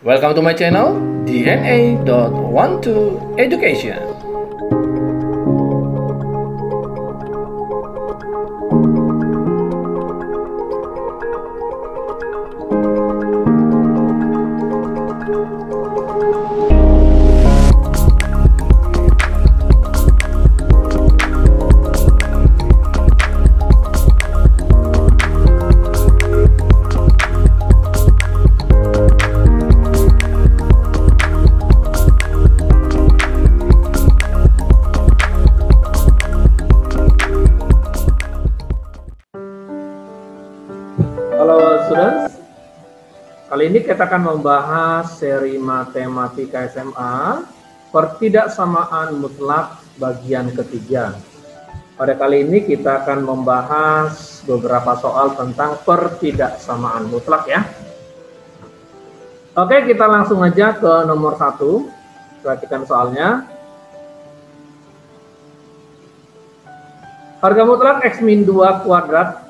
Welcome to my channel, DNA.12 Education. Halo students, kali ini kita akan membahas seri matematika SMA pertidaksamaan mutlak bagian ketiga. Pada kali ini kita akan membahas beberapa soal tentang pertidaksamaan mutlak ya. Oke, kita langsung aja ke nomor 1. Perhatikan soalnya. Harga mutlak X min 2 kuadrat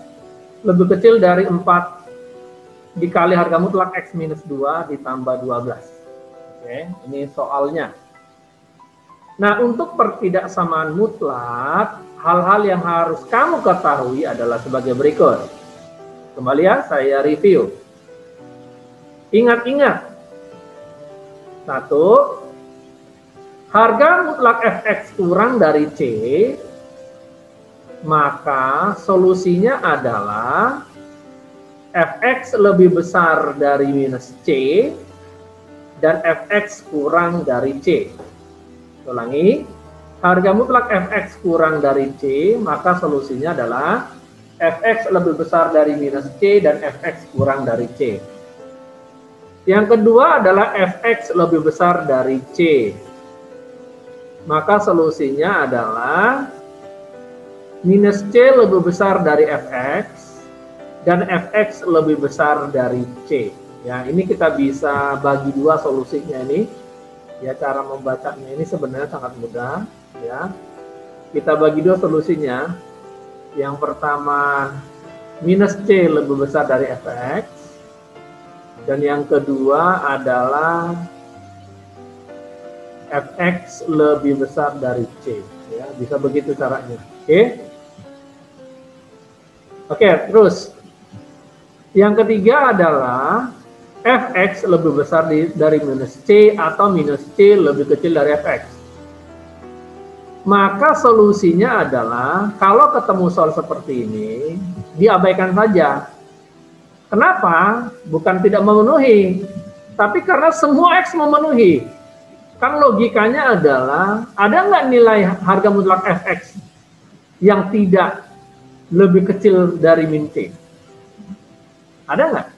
lebih kecil dari 4 dikali harga mutlak X minus 2 ditambah 12. Oke, ini soalnya. Nah, untuk pertidaksamaan mutlak, hal-hal yang harus kamu ketahui adalah sebagai berikut. Kembali ya, saya review. Ingat-ingat. 1. Harga mutlak fx kurang dari C, maka solusinya adalah fx lebih besar dari minus C dan fx kurang dari C. Ulangi, harga mutlak fx kurang dari C, maka solusinya adalah fx lebih besar dari minus C dan fx kurang dari C. Yang kedua adalah fx lebih besar dari C, maka solusinya adalah minus C lebih besar dari fx dan fx lebih besar dari C. Ya, ini kita bisa bagi dua solusinya ini. Ya, cara membacanya ini sebenarnya sangat mudah. Ya, kita bagi dua solusinya. Yang pertama minus C lebih besar dari fx dan yang kedua adalah fx lebih besar dari C. Ya, bisa begitu caranya. Oke. Oke, terus yang ketiga adalah fx lebih besar dari minus C atau minus C lebih kecil dari fx. Maka solusinya adalah kalau ketemu soal seperti ini, diabaikan saja. Kenapa? Bukan tidak memenuhi, tapi karena semua x memenuhi. Kan logikanya adalah, ada nggak nilai harga mutlak fx yang tidak lebih kecil dari min C? Ada nggak?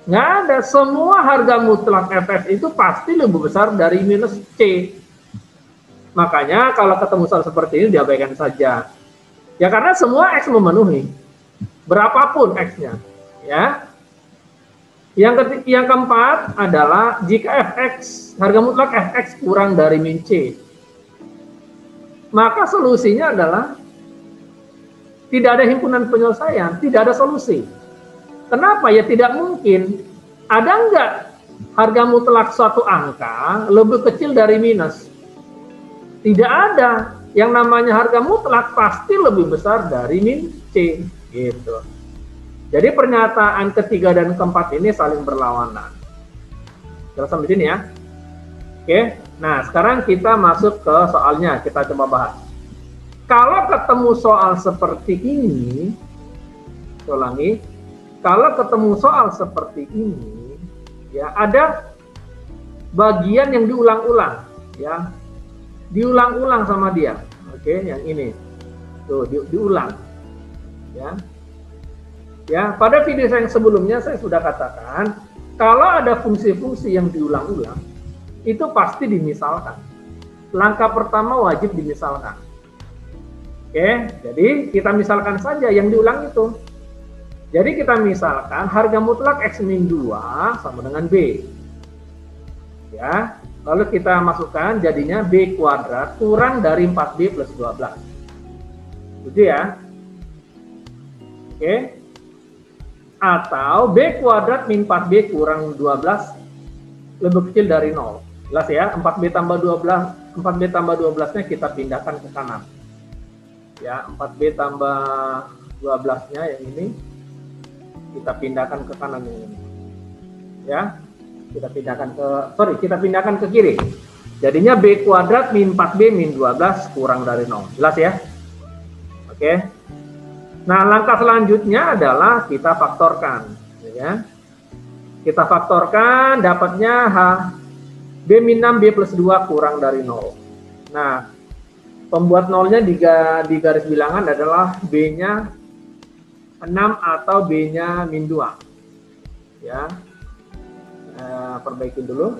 Nggak ada. Semua harga mutlak fx itu pasti lebih besar dari minus C. Makanya kalau ketemu soal seperti ini diabaikan saja. Ya karena semua x memenuhi. Berapapun x-nya. Ya. Yang keempat adalah jika fx, harga mutlak fx kurang dari min C, maka solusinya adalah tidak ada himpunan penyelesaian, tidak ada solusi. Kenapa? Ya tidak mungkin. Ada nggak harga mutlak suatu angka lebih kecil dari minus? Tidak ada. Yang namanya harga mutlak pasti lebih besar dari min C. Gitu. Jadi pernyataan ketiga dan keempat ini saling berlawanan. Jelas sampai sini ya? Oke. Nah, sekarang kita masuk ke soalnya. Kita coba bahas. Kalau ketemu soal seperti ini, ulangi, kalau ketemu soal seperti ini, ya ada bagian yang diulang-ulang, ya, diulang-ulang sama dia, oke, yang ini, tuh diulang, ya, ya. Pada video saya yang sebelumnya saya sudah katakan, kalau ada fungsi-fungsi yang diulang-ulang, itu pasti dimisalkan. Langkah pertama wajib dimisalkan. Oke, jadi kita misalkan saja yang diulang itu. Jadi kita misalkan harga mutlak X min 2 sama dengan B. Ya, lalu kita masukkan jadinya B kuadrat kurang dari 4B plus 12. Gitu ya. Oke. atau B kuadrat min 4B kurang 12 lebih kecil dari 0. Jelas ya, 4B tambah 12, 4B tambah 12-nya kita pindahkan ke kanan. Ya, 4B tambah 12-nya yang ini kita pindahkan ke kanan ini. Ya, kita pindahkan ke kiri. Jadinya B kuadrat min 4B min 12 kurang dari 0. Jelas ya? Oke. Nah, langkah selanjutnya adalah kita faktorkan. Ya. Kita faktorkan, dapatnya B min 6B plus 2 kurang dari 0. Nah, pembuat nolnya di garis bilangan adalah B-nya 6 atau B-nya min 2. Ya. Perbaikin dulu.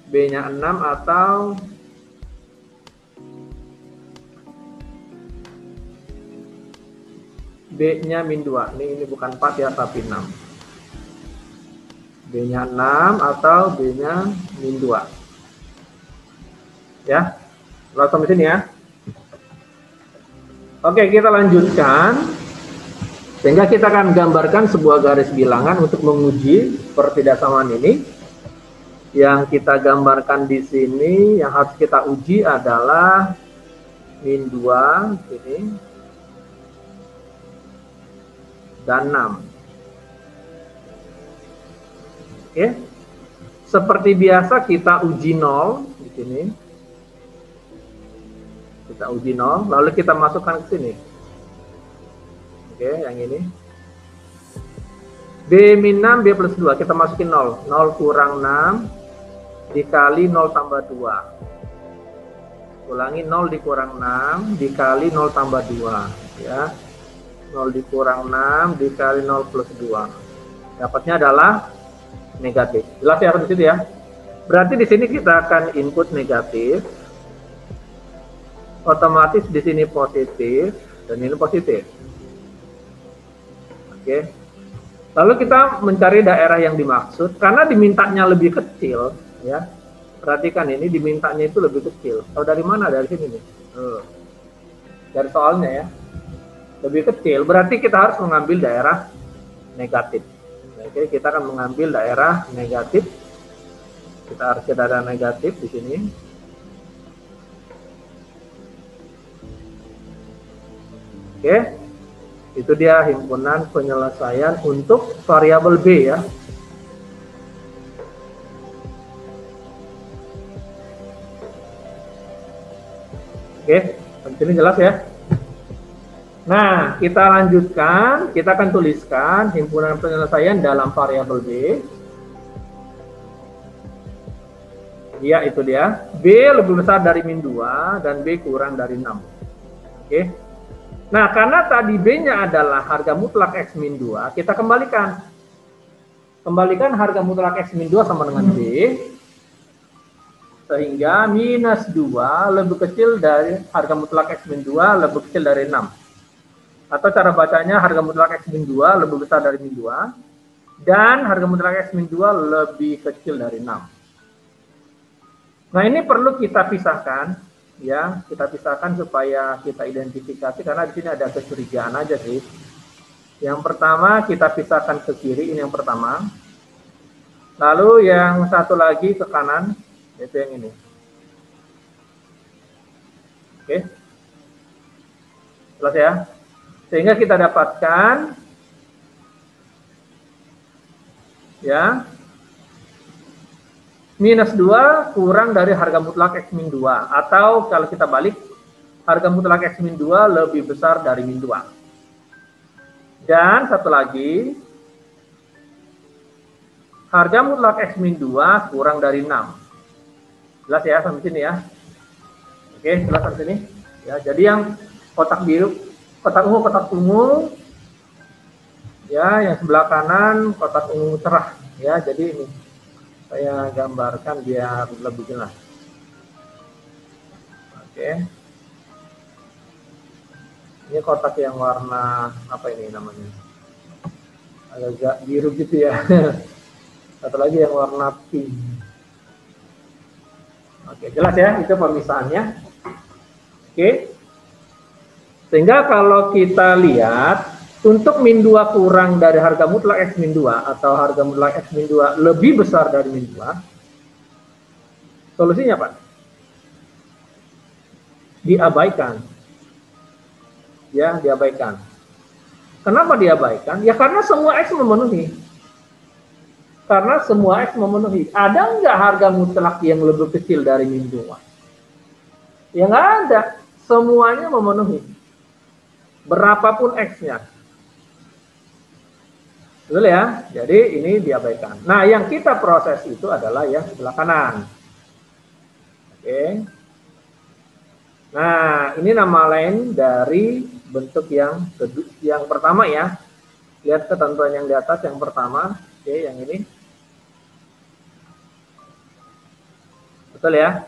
B-nya 6 atau B-nya min 2. Ini bukan 4 ya, tapi 6. B-nya 6 atau B-nya min 2. Ya. Lalu sampai sini ya. Oke, kita lanjutkan. Sehingga kita akan gambarkan sebuah garis bilangan untuk menguji pertidaksamaan ini. Yang kita gambarkan di sini, yang harus kita uji adalah min 2 ini dan 6. Oke. Seperti biasa kita uji 0 di sini. Kita uji 0, lalu kita masukkan ke sini. Oke, yang ini. B min 6, B plus 2, kita masukin 0. 0 kurang 6 dikali 0 tambah 2. Ulangi, 0 dikurang 6 dikali 0 tambah 2. Ya. 0 dikurang 6 dikali 0 plus 2. Dapatnya adalah negatif. Jelas ya di situ ya. Berarti di sini kita akan input negatif. Otomatis di sini positif dan ini positif. Oke. Lalu kita mencari daerah yang dimaksud karena dimintanya lebih kecil, ya. Perhatikan ini dimintanya itu lebih kecil. Tahu dari mana? Dari sini nih. Dari soalnya ya. Lebih kecil, berarti kita harus mengambil daerah negatif. Oke, kita akan mengambil daerah negatif. Kita harus ke daerah negatif di sini. Oke, itu dia himpunan penyelesaian untuk variabel B ya. Oke, ini jelas ya. Nah, kita lanjutkan, kita akan tuliskan himpunan penyelesaian dalam variabel B. Ya, itu dia. B lebih besar dari min 2 dan B kurang dari 6. Oke. Nah, karena tadi B-nya adalah harga mutlak X min 2, kita kembalikan. Kembalikan harga mutlak X min 2 sama dengan B. Sehingga minus 2 lebih kecil dari harga mutlak X min 2 lebih kecil dari 6. Atau cara bacanya harga mutlak X min 2 lebih besar dari min 2. Dan harga mutlak X min 2 lebih kecil dari 6. Nah, ini perlu kita pisahkan. Ya, kita pisahkan supaya kita identifikasi karena di sini ada kecurigaan aja sih. Yang pertama kita pisahkan ke kiri, ini yang pertama. Lalu yang satu lagi ke kanan, yaitu yang ini. Oke. Jelas ya? Sehingga kita dapatkan ya minus 2 kurang dari harga mutlak X min 2. Atau kalau kita balik, harga mutlak X min 2 lebih besar dari min 2. Dan satu lagi, harga mutlak X min 2 kurang dari 6. Jelas ya sampai sini ya. Oke, jelas sampai sini. Ya, jadi yang kotak biru, kotak ungu, ya, yang sebelah kanan kotak ungu cerah. Ya, jadi ini saya gambarkan biar lebih jelas. Oke. Ini kotak yang warna apa ini namanya? Agak biru gitu ya. Satu lagi yang warna pink. Oke, jelas ya, itu pemisahannya. Oke. Sehingga kalau kita lihat untuk min 2 kurang dari harga mutlak X min 2 atau harga mutlak X min 2 lebih besar dari min 2, solusinya apa? Diabaikan. Ya, diabaikan. Kenapa diabaikan? Ya karena semua X memenuhi. Karena semua X memenuhi. Ada nggak harga mutlak yang lebih kecil dari min 2? Ya nggak ada. Semuanya memenuhi. Berapapun X-nya. Betul ya? Jadi ini diabaikan. Nah, yang kita proses itu adalah yang sebelah kanan. Oke. Nah, ini nama lain dari bentuk yang pertama ya. Lihat ketentuan yang di atas yang pertama. Oke, yang ini. Betul ya?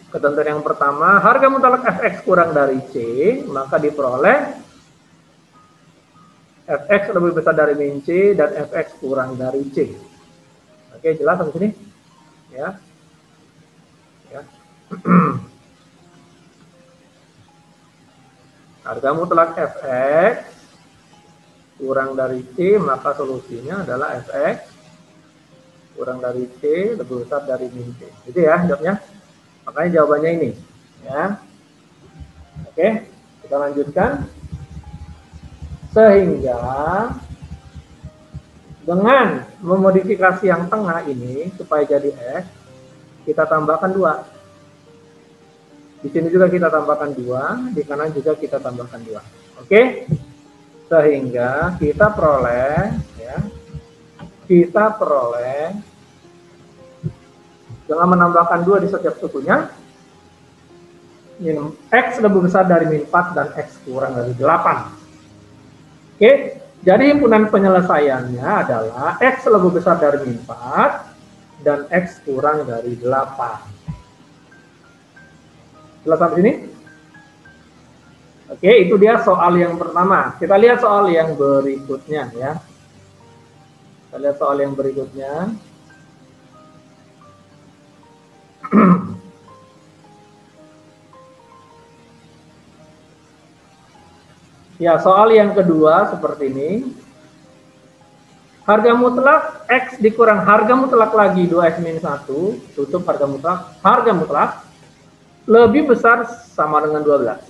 Ketentuan yang pertama, harga mutlak Fx kurang dari C, maka diperoleh Fx lebih besar dari min C dan Fx kurang dari C. Oke, jelas sampai sini? Ya. Ya. Harga mutlak Fx kurang dari C, maka solusinya adalah Fx kurang dari C lebih besar dari min C. Itu ya jawabnya. Makanya jawabannya ini. Ya. Oke, kita lanjutkan. Sehingga dengan memodifikasi yang tengah ini supaya jadi X, kita tambahkan 2. Di sini juga kita tambahkan 2, di kanan juga kita tambahkan 2. Oke? Sehingga kita peroleh ya. Kita peroleh dengan menambahkan 2 di setiap sukunya, X lebih besar dari min 4 dan X kurang dari 8. Oke, jadi himpunan penyelesaiannya adalah X lebih besar dari min 4 dan X kurang dari 8. Jelas sampai sini? Oke, itu dia soal yang pertama. Kita lihat soal yang berikutnya ya. Kita lihat soal yang berikutnya. Ya, soal yang kedua seperti ini. Harga mutlak X dikurang harga mutlak lagi 2X min 1, tutup harga mutlak lebih besar sama dengan 12.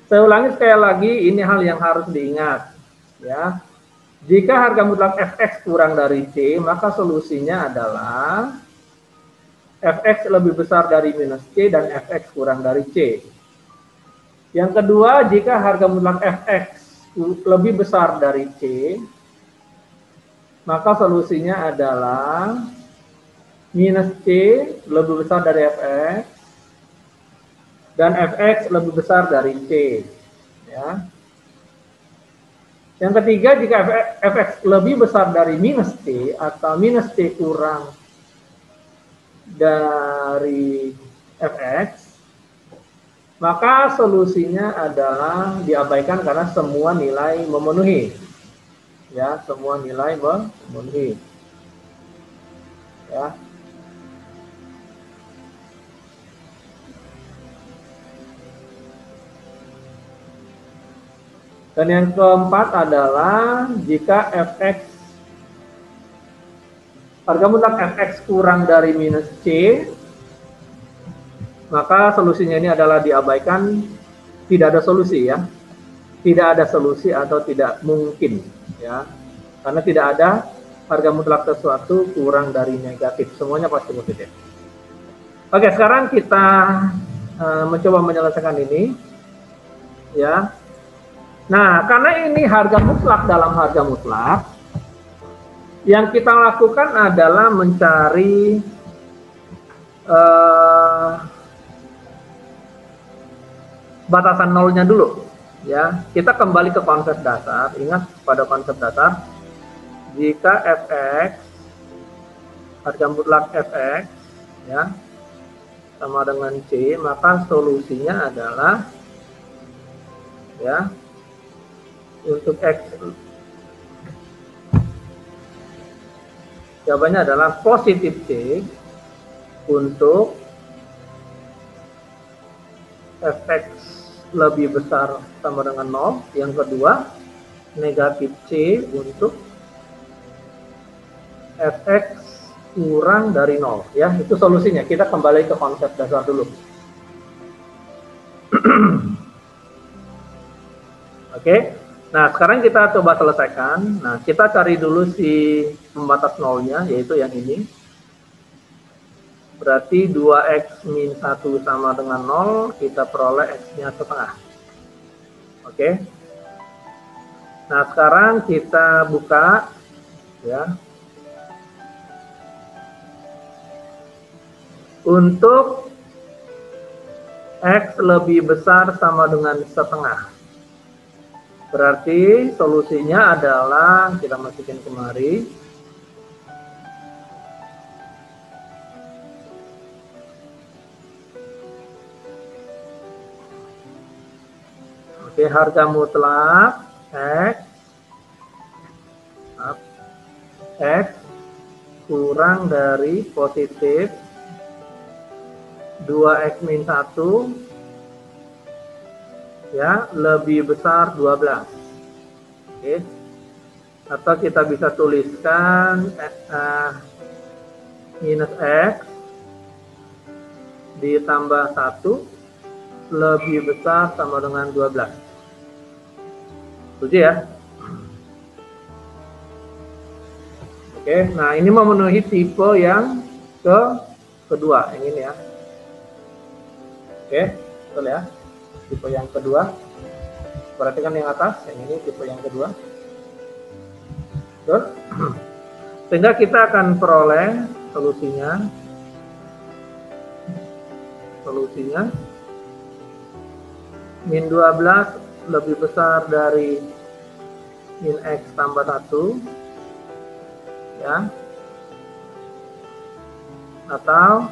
Saya ulangi sekali lagi, ini hal yang harus diingat. Ya, jika harga mutlak Fx kurang dari C, maka solusinya adalah Fx lebih besar dari minus C dan Fx kurang dari C. Yang kedua, jika harga mutlak Fx lebih besar dari C, maka solusinya adalah minus C lebih besar dari Fx dan Fx lebih besar dari C. Ya. Yang ketiga, jika Fx lebih besar dari minus C atau minus C kurang dari Fx, maka solusinya adalah diabaikan karena semua nilai memenuhi. Ya, semua nilai memenuhi. Ya. Dan yang keempat adalah jika Fx harga mutlak Fx kurang dari minus C, maka solusinya ini adalah diabaikan, tidak ada solusi ya. Tidak ada solusi atau tidak mungkin ya. Karena tidak ada harga mutlak sesuatu kurang dari negatif, semuanya pasti positif. Oke, sekarang kita mencoba menyelesaikan ini ya. Nah, karena ini harga mutlak dalam harga mutlak, yang kita lakukan adalah mencari batasan nolnya dulu ya. Kita kembali ke konsep dasar. Ingat pada konsep dasar, jika Fx harga mutlak Fx ya sama dengan C, maka solusinya adalah ya untuk X, jawabannya adalah positif C untuk Fx lebih besar sama dengan 0. Yang kedua, negatif C untuk fx kurang dari 0. Ya, itu solusinya. Kita kembali ke konsep dasar dulu. Oke. Nah, sekarang kita coba selesaikan. Nah, kita cari dulu si pembatas nolnya, yaitu yang ini. Berarti 2x min 1 sama dengan 0, kita peroleh x-nya setengah. Oke. Nah, sekarang kita buka, ya. Untuk x lebih besar sama dengan setengah. Berarti solusinya adalah kita masukin kemari. Oke, harga mutlak x kurang dari positif 2x min 1 ya lebih besar 12. Oke. Atau kita bisa tuliskan minus x ditambah 1 lebih besar sama dengan 12. Setuju ya? Oke, nah ini memenuhi tipe yang kedua, yang ini ya. Oke, betul ya? Tipe yang kedua, perhatikan yang atas, yang ini tipe yang kedua. Betul? Sehingga kita akan peroleh solusinya min 12 lebih besar dari min x tambah 1 ya, atau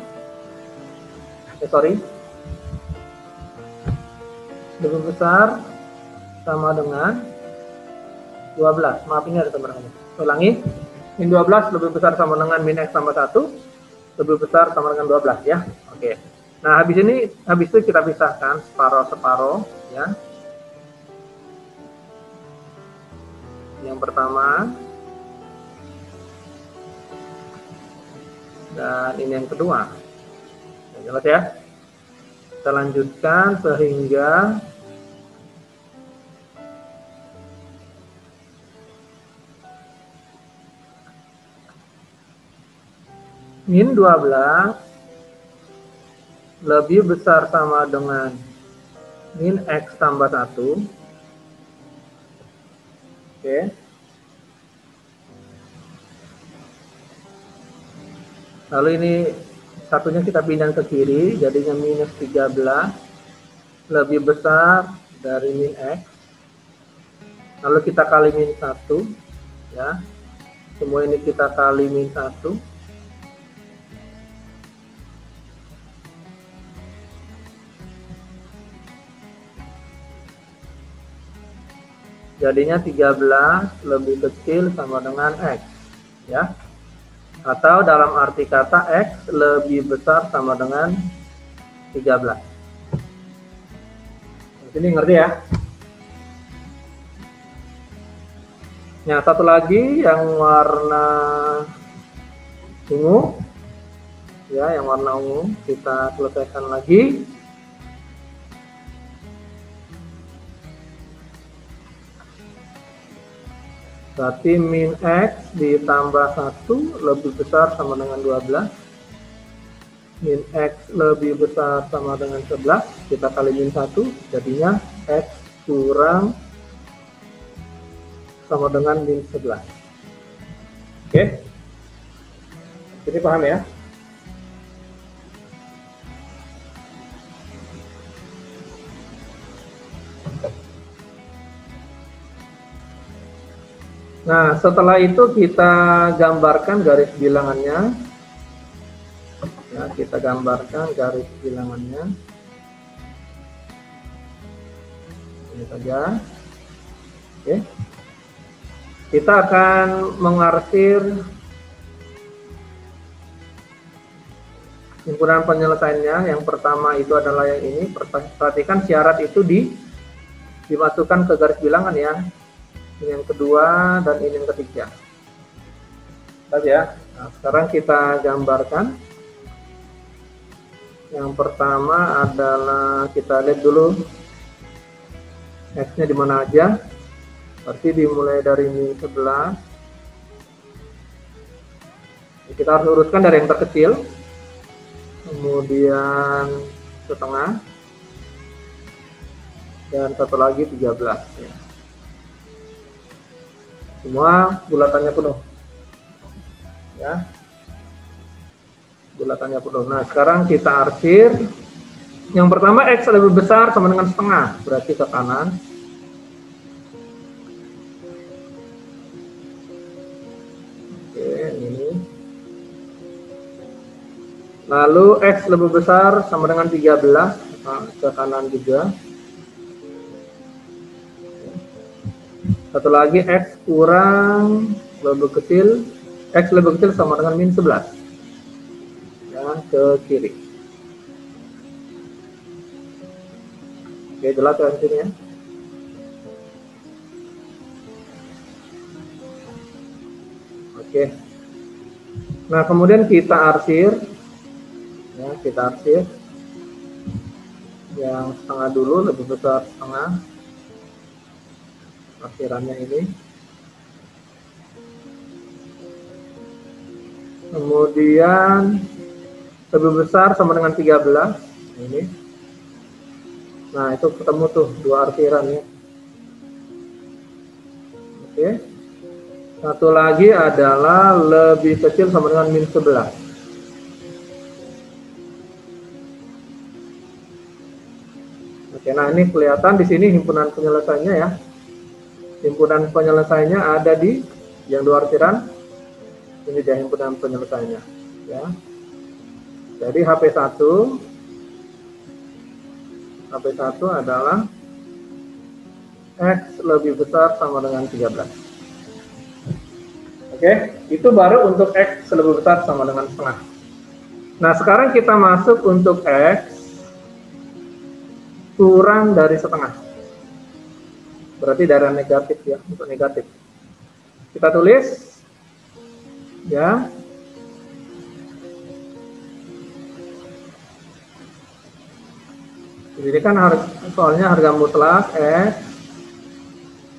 lebih besar sama dengan 12. Maaf, ini ada teman-teman. Ulangi. Min 12 lebih besar sama dengan min x tambah 1 lebih besar sama dengan 12 ya. Oke. Nah, habis itu kita pisahkan separuh-separuh ya. Yang pertama dan ini yang kedua. Jelas ya? Kita lanjutkan sehingga min 12 lebih besar sama dengan min x tambah 1. Oke. Lalu ini satunya kita pindah ke kiri, jadinya minus 13 lebih besar dari min x. Lalu kita kali min 1 ya. Semua ini kita kali min 1. Jadinya 13 lebih kecil sama dengan x ya. Atau dalam arti kata x lebih besar sama dengan 13. Ini ngerti ya? Nah, satu lagi yang warna ungu. Ya, yang warna ungu kita selesaikan lagi. Berarti min x ditambah 1 lebih besar sama dengan 12. Min x lebih besar sama dengan 11. Kita kali min 1, jadinya x kurang sama dengan min 11. Oke? Jadi paham ya? Nah, setelah itu kita gambarkan garis bilangannya. Ya, kita gambarkan garis bilangannya. Ini saja. Oke. Kita akan mengarsir himpunan penyelesaiannya yang pertama itu adalah yang ini. Perhatikan syarat itu dimasukkan ke garis bilangan ya. Ini yang kedua dan ini yang ketiga. Lihat ya. Nah, sekarang kita gambarkan. Yang pertama adalah kita lihat dulu X-nya di mana aja. Berarti dimulai dari min 11. Kita harus urutkan dari yang terkecil. Kemudian setengah. Dan satu lagi 13. Ya. Semua bulatannya penuh. Ya. Bulatannya penuh. Nah, sekarang kita arsir. Yang pertama X lebih besar sama dengan setengah, berarti ke kanan. Oke, ini. Lalu X lebih besar sama dengan 13, ke kanan juga. Satu lagi X kurang lebih kecil, X lebih kecil sama dengan min 11. Ke kiri. Oke, jelas ya di sini ya. Oke. Nah, kemudian kita arsir. Ya, kita arsir. Yang setengah dulu, lebih besar setengah. Arsirannya ini. Kemudian lebih besar sama dengan 13 ini. Nah, itu ketemu tuh dua arsiran ya. Oke. Satu lagi adalah lebih kecil sama dengan min 11. Oke, nah ini kelihatan di sini himpunan penyelesaiannya ya. Himpunan penyelesaiannya ada di yang dua arsiran. Ini dia himpunan penyelesaiannya ya. Jadi HP1 adalah X lebih besar sama dengan 13. Oke, itu baru untuk X lebih besar sama dengan setengah. Nah, sekarang kita masuk untuk X kurang dari setengah. Berarti darah negatif ya, untuk negatif. Kita tulis ya. Jadi kan soalnya harga mutlak X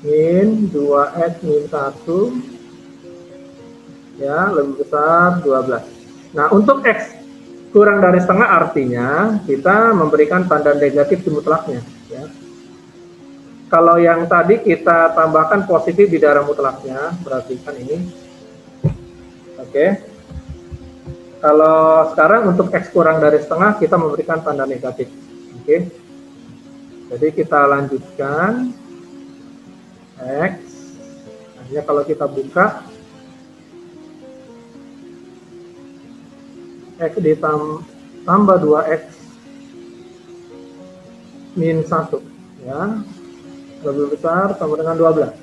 min 2X min 1 ya lebih besar 12. Nah, untuk X kurang dari setengah artinya kita memberikan tanda negatif di mutlaknya ya. Kalau yang tadi kita tambahkan positif di darah mutlaknya, berarti kan ini. Oke. Kalau sekarang untuk X kurang dari setengah kita memberikan tanda negatif. Oke, jadi kita lanjutkan X. Hanya kalau kita buka X ditambah 2X min 1 ya, lebih besar sama dengan 12.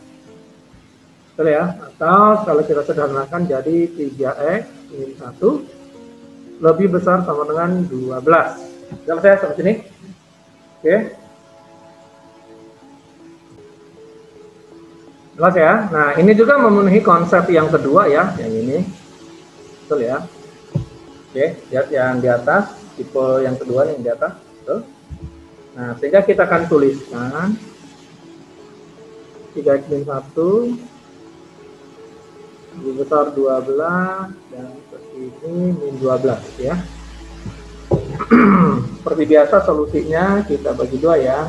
Betul ya? Atau kalau kita sederhanakan jadi 3X min 1 lebih besar sama dengan 12. Jelas ya sampai sini? Oke. Jelas ya? Nah, ini juga memenuhi konsep yang kedua ya, yang ini. Betul ya? Oke, lihat yang di atas, tipe yang kedua yang di atas. Betul. Nah, sehingga kita akan tuliskan 3X min 1 lebih besar 12 dan ini min 12 ya. Seperti biasa solusinya kita bagi dua ya.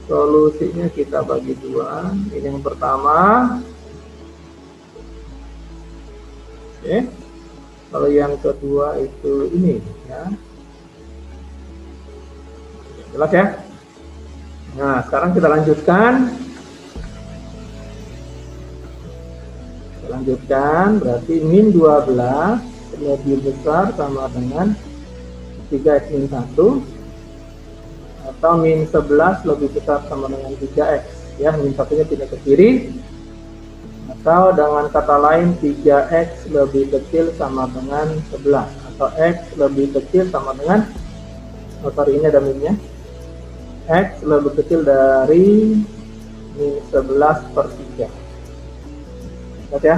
Solusinya kita bagi dua. Ini yang pertama. Oke. Kalau yang kedua itu ini ya. Jelas ya? Nah, sekarang kita lanjutkan. Kita lanjutkan berarti min 12 lebih besar sama dengan 3X min 1 atau min 11 lebih besar sama dengan 3X ya, min 1-nya tidak ke kiri, atau dengan kata lain 3X lebih kecil sama dengan 11 atau X lebih kecil sama dengan, oh sorry ini ada minnya, X lebih kecil dari min 11/3. Lihat ya.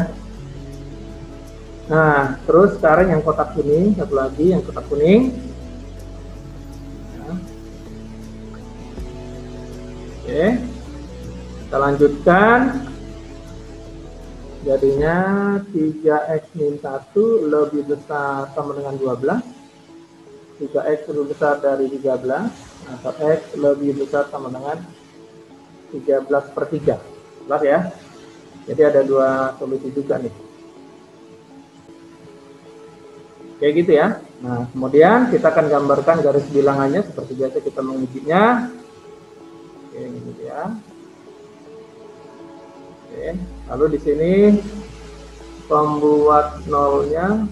Nah, terus sekarang yang kotak kuning, satu lagi yang kotak kuning. Nah. Oke, kita lanjutkan. Jadinya 3x min 1 lebih besar sama dengan 12. 3x lebih besar dari 13, atau x lebih besar sama dengan 13/3. Jelas ya? Jadi ada dua solusi juga nih. Kayak gitu ya. Nah, kemudian kita akan gambarkan garis bilangannya seperti biasa kita mengujinya. Oke, gitu ya. Oke, lalu di sini pembuat nolnya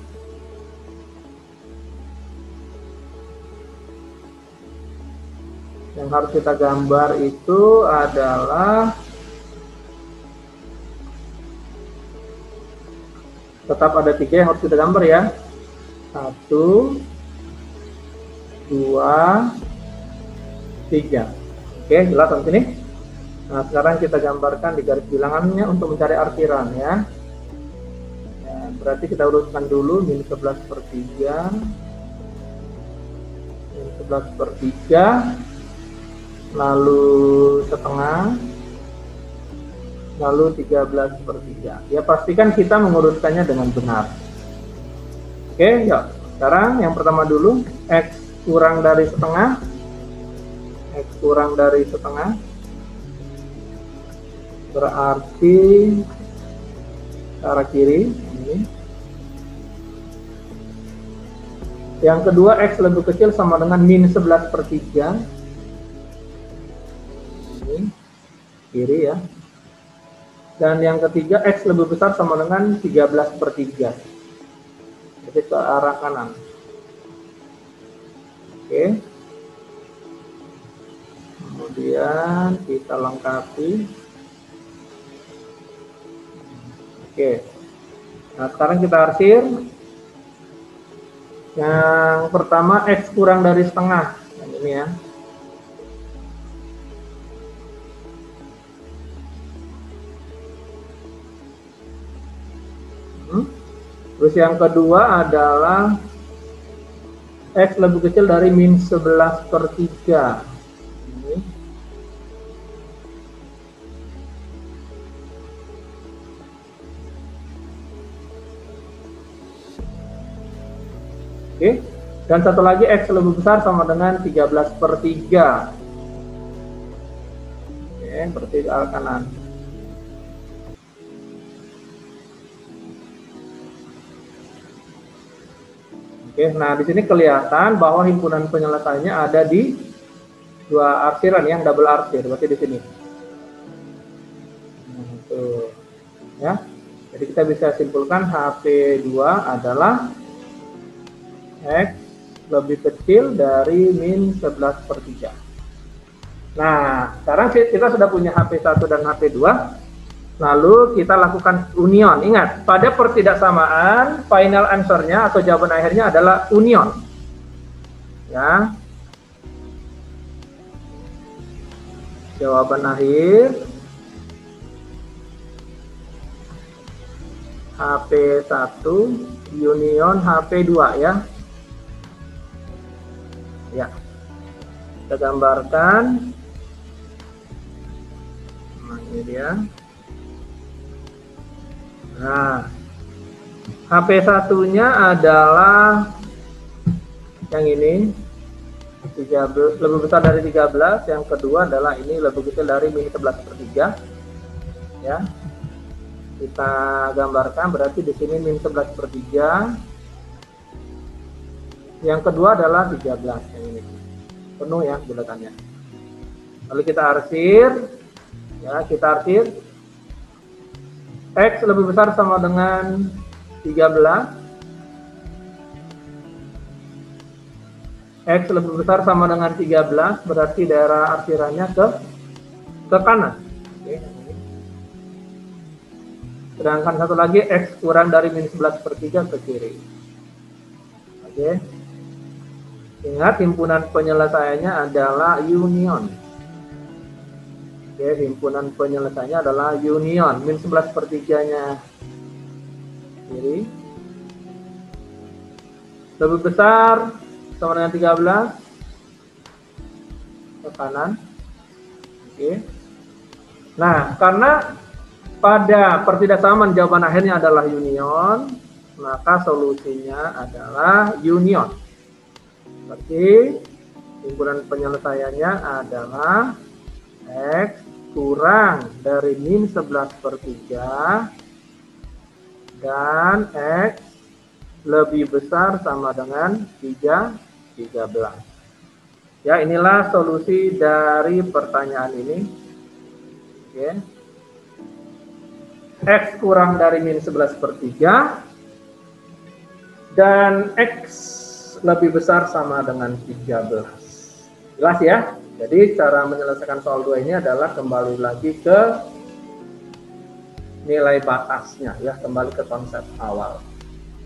yang harus kita gambar itu adalah tetap ada 3 yang harus kita gambar ya. 1, 2, 3. Oke, jelas sampai sini. Nah, sekarang kita gambarkan di garis bilangannya untuk mencari artiran ya. Ya, berarti kita urutkan dulu min 11/3, min 11/3, lalu setengah, lalu 13/3. Ya, pastikan kita mengurutkannya dengan benar. Oke, yuk. Sekarang yang pertama dulu, X kurang dari setengah. X kurang dari setengah berarti ke arah kiri. Ini. Yang kedua, X lebih kecil sama dengan min 11/3. Ini kiri ya. Dan yang ketiga, X lebih besar sama dengan 13/3. Jadi ke arah kanan. Oke. Kemudian kita lengkapi. Oke. Nah, sekarang kita arsir. Yang pertama, X kurang dari setengah. Yang ini ya. Terus yang kedua adalah X lebih kecil dari min 11/3. Ini. Oke. Dan satu lagi X lebih besar sama dengan 13/3. Oke, berarti ke arah kanan. Oke, nah di sini kelihatan bahwa himpunan penyelesaiannya ada di dua arsiran yang double arsir, berarti di sini. Nah, itu. Ya. Jadi kita bisa simpulkan HP2 adalah X lebih kecil dari min 11/3. Nah, sekarang kita sudah punya HP1 dan HP2. Lalu kita lakukan union. Ingat, pada pertidaksamaan final answer-nya atau jawaban akhirnya adalah union. Ya. Jawaban akhir HP1 union HP2 ya. Ya. Kita gambarkan. Nah, ini dia. Nah, HP1-nya adalah yang ini, lebih besar dari 13. Yang kedua adalah ini lebih kecil dari min 11/3. Ya, kita gambarkan berarti di sini min 11/3. Yang kedua adalah 13 yang ini, penuh ya bulatannya. Lalu kita arsir, ya kita arsir. X lebih besar sama dengan 13. X lebih besar sama dengan 13, berarti daerah arsirannya ke kanan. Oke. Sedangkan satu lagi X kurang dari min 11/3 ke kiri. Oke. Ingat, himpunan penyelesaiannya adalah union. Oke, himpunan penyelesaiannya adalah union. Min 11/3-nya kiri. Lebih besar sama dengan 13 ke kanan. Oke. Nah, karena pada pertidaksamaan jawaban akhirnya adalah union, maka solusinya adalah union. Berarti himpunan penyelesaiannya adalah X kurang dari min 11/3 dan X lebih besar sama dengan 13. Ya, inilah solusi dari pertanyaan ini. Oke. X kurang dari min 11/3 dan X lebih besar sama dengan 13. Jelas ya? Jadi cara menyelesaikan soal 2 ini adalah kembali lagi ke nilai batasnya ya, kembali ke konsep awal.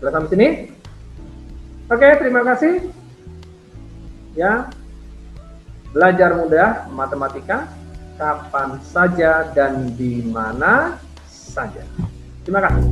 Jelas sampai sini? Oke, terima kasih. Ya. Belajar mudah matematika kapan saja dan di mana saja. Terima kasih.